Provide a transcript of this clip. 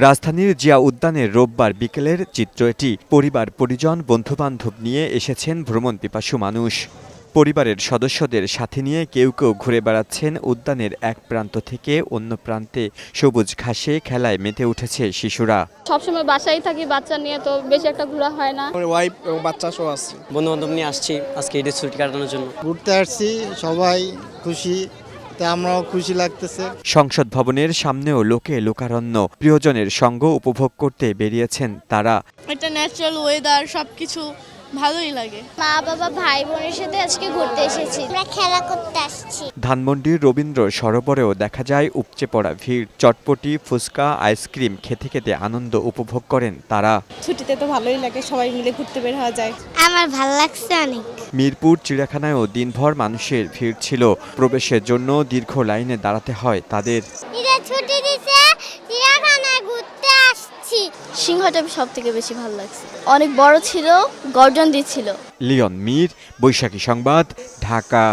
রাজধানীর জিয়া উদ্যানের রোববার বিকেলের চিত্র এটি। পরিবার পরিজন বন্ধুবান্ধব নিয়ে এসেছেন ভ্রমণ পিপাসু মানুষ। পরিবারের সদস্যদের সাথে নিয়ে কেউ কেউ ঘুরে বেড়াচ্ছেন উদ্যানের এক প্রান্ত থেকে অন্য প্রান্তে। সবুজ ঘাসে খেলায় মেতে উঠেছে শিশুরা। সবসময় বাসায় থাকি বাচ্চা নিয়ে, তো বেশি একটা ঘোরা হয় না। আমার ওয়াইফ এবং বাচ্চা সহ আসছে। বন্ধু বান্ধব নিয়ে আসছি আজকে ঈদের ছুটি কাটানোর জন্য। ঘুরতে আসছি, সবাই খুশি, তা আমরাও খুশি লাগতেছে। সংসদ ভবনের সামনেও লোকে লোকারণ্য। প্রিয়জনের সঙ্গ উপভোগ করতে বেরিয়েছেন তারা। এটা ন্যাচারাল ওয়েদার, সবকিছু ভালোই লাগে। মা বাবা ভাই বোনের সাথে আজকে ঘুরতে এসেছি, আমরা খেলা করতে আসছি। ধানমন্ডির রবীন্দ্র সরোবরেও দেখা যায় উপচে পড়া ভিড়। চটপটি, ফুচকা, আইসক্রিম খেতে খেতে আনন্দ উপভোগ করেন তারা। ছুটিতে তো ভালোই লাগে, সবাই মিলে ঘুরতে বের হওয়া যায়। আমার ভালো লাগছে অনেক। মিরপুর চিড়িয়াখানায়ও দিনভর মানুষের ভিড় ছিল। প্রবেশের জন্য দীর্ঘ লাইনে দাঁড়াতে হয় তাদের। ঈদের ছুটি দিছে, চিড়িয়াখানায় ঘুরতে আসছি। সিংহটা সব থেকে বেশি ভালো লাগছে, অনেক বড় ছিল, গর্জন দিচ্ছিল। লিওন মীর, বৈশাখী সংবাদ, ঢাকা।